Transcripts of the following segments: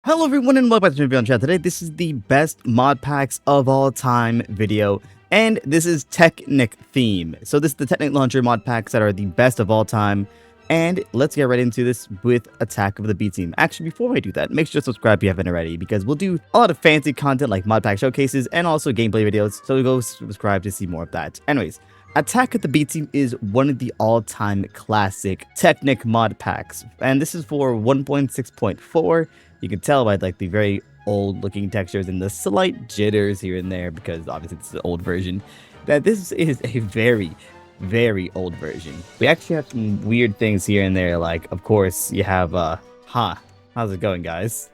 Hello everyone and welcome back to my chat. Today this is the best mod packs of all time video, and this is Technic theme. So this is the Technic launcher mod packs that are the best of all time, and let's get right into this with Attack of the B Team. Actually, before I do that, make sure to subscribe if you haven't already, because we'll do a lot of fancy content like mod pack showcases and also gameplay videos, so go subscribe to see more of that. Anyways, Attack of the B Team is one of the all-time classic Technic mod packs, and this is for 1.6.4. You can tell by like the very old looking textures and the slight jitters here and there, because obviously it's the old version, that this is a very old version. We actually have some weird things here and there, like of course you have how's it going, guys?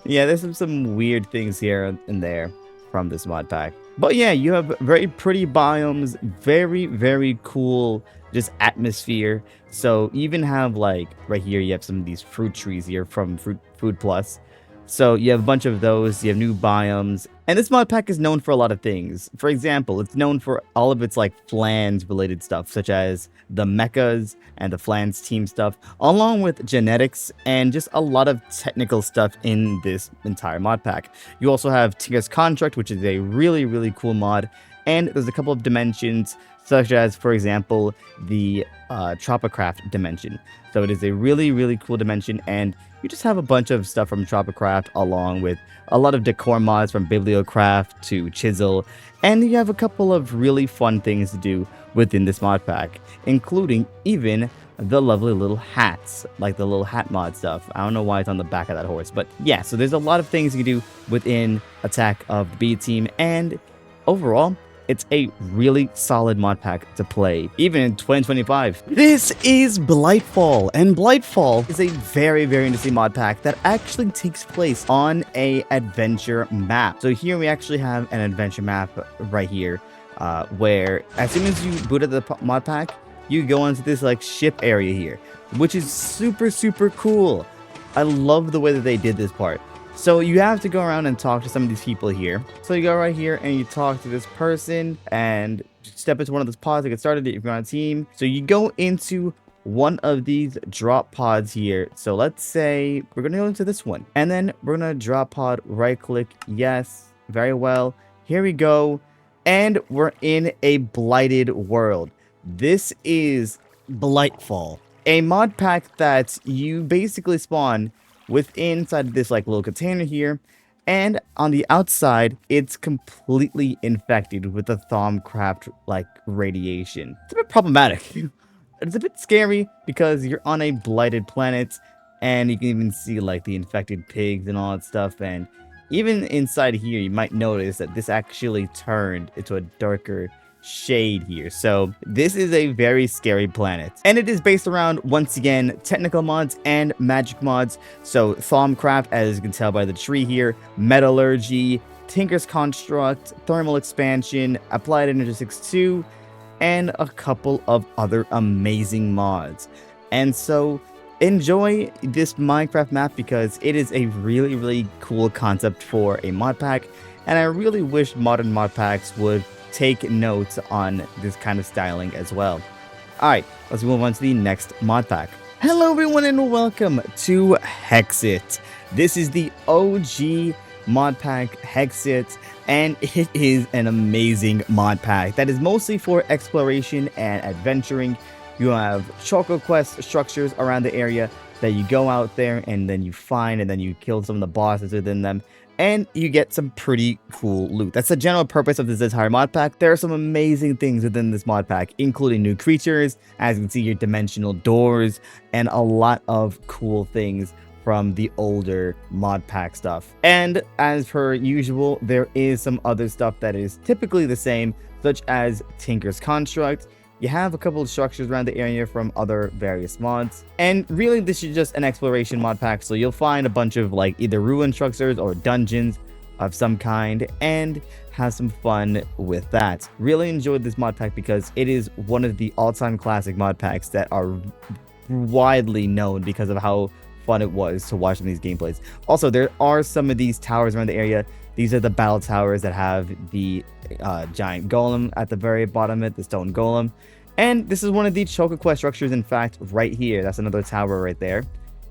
Yeah, there's some weird things here and there from this mod pack. But yeah, you have very pretty biomes, very cool just atmosphere. So you even have like right here you have some of these fruit trees here from Food Plus. So you have a bunch of those, you have new biomes, and this mod pack is known for a lot of things. For example, it's known for all of its like Flans related stuff, such as the mechas and the Flans team stuff, along with genetics and just a lot of technical stuff in this entire mod pack. You also have Tinker's Construct, which is a really cool mod, and there's a couple of dimensions, such as, for example, the Tropicraft dimension. So it is a really cool dimension, and you just have a bunch of stuff from Tropicraft, along with a lot of decor mods from Bibliocraft to Chisel, and you have a couple of really fun things to do within this mod pack, including even the lovely little hats, like the little hat mod stuff. I don't know why it's on the back of that horse, but yeah, so there's a lot of things you can do within Attack of the B Team, and overall, it's a really solid mod pack to play, even in 2025. This is Blightfall, and Blightfall is a very interesting mod pack that actually takes place on a adventure map. So here we actually have an adventure map right here, where as soon as you boot up the mod pack, you go into this like ship area here, which is super cool. I love the way that they did this part. So you have to go around and talk to some of these people here. So you go right here and you talk to this person and step into one of those pods to get started if you're on a team. So you go into one of these drop pods here. So let's say we're going to go into this one. And then we're going to drop pod, right click. Yes, very well. Here we go. And we're in a blighted world. This is Blightfall, a mod pack that you basically spawn inside this like little container here, and on the outside it's completely infected with the Thaumcraft like radiation. It's a bit problematic. It's a bit scary because you're on a blighted planet, and you can even see like the infected pigs and all that stuff, and even inside here you might notice that this actually turned into a darker shade here. So this is a very scary planet, and it is based around, once again, technical mods and magic mods. So Thaumcraft, as you can tell by the tree here, metallurgy, Tinker's Construct, thermal expansion, applied energy 6.2, and a couple of other amazing mods. And so enjoy this Minecraft map, because it is a really cool concept for a mod pack, and I really wish modern mod packs would take notes on this kind of styling as well. Alright, let's move on to the next mod pack. Hello everyone and welcome to Hexxit. This is the OG mod pack, Hexxit, and it is an amazing mod pack that is mostly for exploration and adventuring. You have Choco Quest structures around the area that you go out there and then you find, and then you kill some of the bosses within them, and you get some pretty cool loot. That's the general purpose of this entire mod pack. There are some amazing things within this mod pack, including new creatures, as you can see, your dimensional doors, and a lot of cool things from the older mod pack stuff. And as per usual, there is some other stuff that is typically the same, such as Tinker's Construct. You have a couple of structures around the area from other various mods, and really this is just an exploration mod pack, so you'll find a bunch of like either ruin structures or dungeons of some kind, and have some fun with that. Really enjoyed this mod pack because it is one of the all-time classic mod packs that are widely known because of how fun it was to watch in these gameplays. Also, there are some of these towers around the area. These are the battle towers that have the giant golem at the very bottom of it, the stone golem. And this is one of the Choco Quest structures, in fact, right here. That's another tower right there.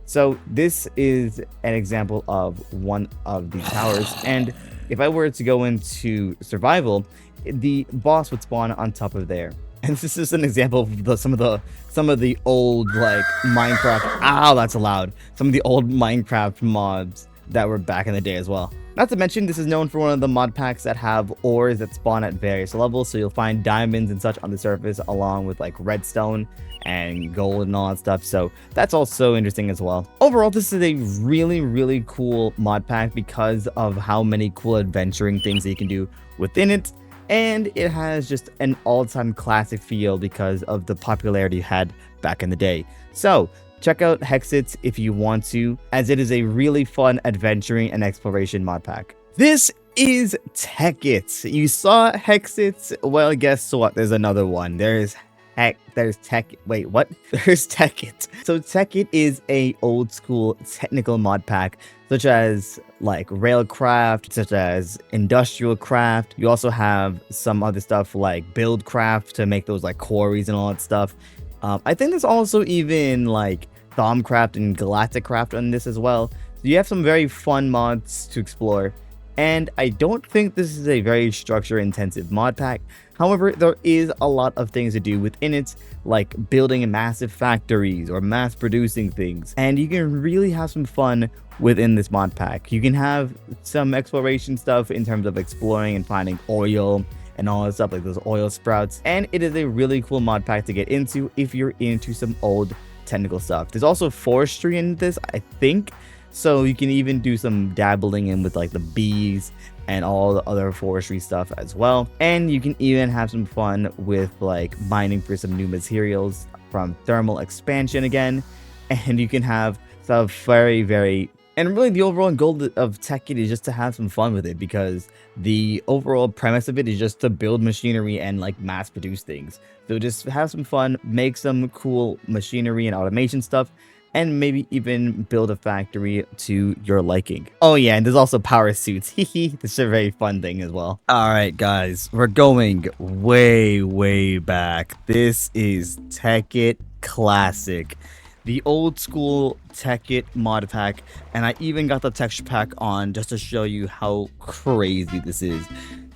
So this is an example of one of the towers, and if I were to go into survival, the boss would spawn on top of there. And this is an example of some of the old like Minecraft. Ow, that's loud. Some of the old Minecraft mods that were back in the day as well. Not to mention, this is known for one of the mod packs that have ores that spawn at various levels, so you'll find diamonds and such on the surface along with like redstone and gold and all that stuff, so that's also interesting as well. Overall, this is a really cool mod pack because of how many cool adventuring things that you can do within it, and it has just an all-time classic feel because of the popularity it had back in the day. So check out Hexxit if you want to, as it is a really fun adventuring and exploration mod pack. This is Tekkit. You saw Hexxit? Well, guess what? There's another one. There's Tekkit. Wait, what? There's Tekkit. So Tekkit is a old school technical mod pack, such as like railcraft, such as industrial craft. You also have some other stuff like build craft to make those like quarries and all that stuff. I think there's also even like Thaumcraft and Galactic Craft on this as well. So you have some very fun mods to explore. And I don't think this is a very structure intensive mod pack. However, there is a lot of things to do within it, like building massive factories or mass producing things. And you can really have some fun within this mod pack. You can have some exploration stuff in terms of exploring and finding oil and all that stuff, like those oil sprouts. And it is a really cool mod pack to get into if you're into some old technical stuff. There's also forestry in this, I think, so you can even do some dabbling in with like the bees and all the other forestry stuff as well. And you can even have some fun with like mining for some new materials from thermal expansion again. And you can have some very and really the overall goal of Tekkit is just to have some fun with it, because the overall premise of it is just to build machinery and like mass produce things. So just have some fun, make some cool machinery and automation stuff, and maybe even build a factory to your liking. Oh yeah, and there's also power suits. This is a very fun thing as well. All right, guys, we're going way back. This is Tekkit Classic, the old school Tekkit mod pack, and I even got the texture pack on just to show you how crazy this is.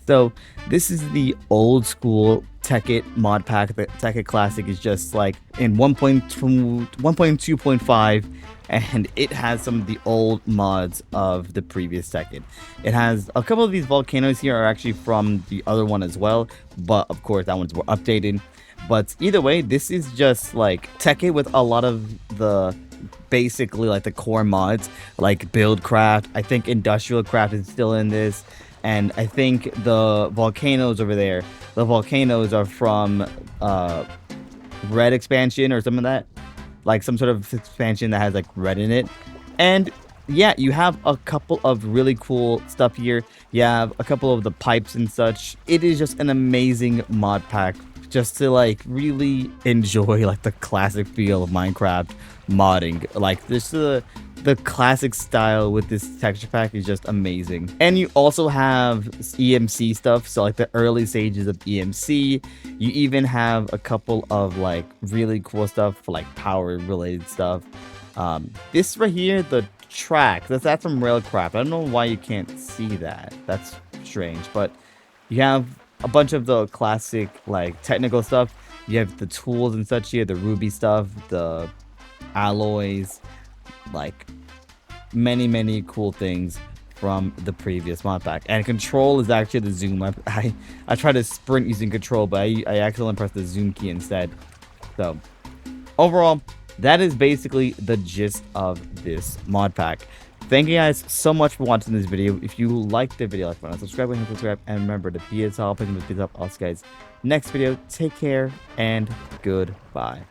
So this is the old school Tekkit mod pack. The Tekkit Classic is just like in 1.2.5, and it has some of the old mods of the previous Tekkit. It has a couple of these volcanoes here are actually from the other one as well, but of course that one's more updated. But either way, this is just like Tekkit with a lot of the basically like the core mods, like build craft. I think industrial craft is still in this, and I think the volcanoes over there, the volcanoes are from red expansion or some of that, like some sort of expansion that has like red in it. And yeah, you have a couple of really cool stuff here. You have a couple of the pipes and such. It is just an amazing mod pack just to like really enjoy like the classic feel of Minecraft modding. Like this the classic style with this texture pack is just amazing. And you also have EMC stuff, so like the early stages of EMC. You even have a couple of like really cool stuff for like power related stuff. This right here, the track, that's from Railcraft. I don't know why you can't see that. That's strange. But you have a bunch of the classic like technical stuff. You have the tools and such here, the ruby stuff, the alloys, like many cool things from the previous mod pack. And control is actually the zoom. I tried to sprint using control, but I accidentally pressed the zoom key instead. So overall, that is basically the gist of this mod pack. Thank you guys so much for watching this video. If you liked the video, like button, subscribe, and remember to be a top, picking with up. Also, guys, next video. Take care and goodbye.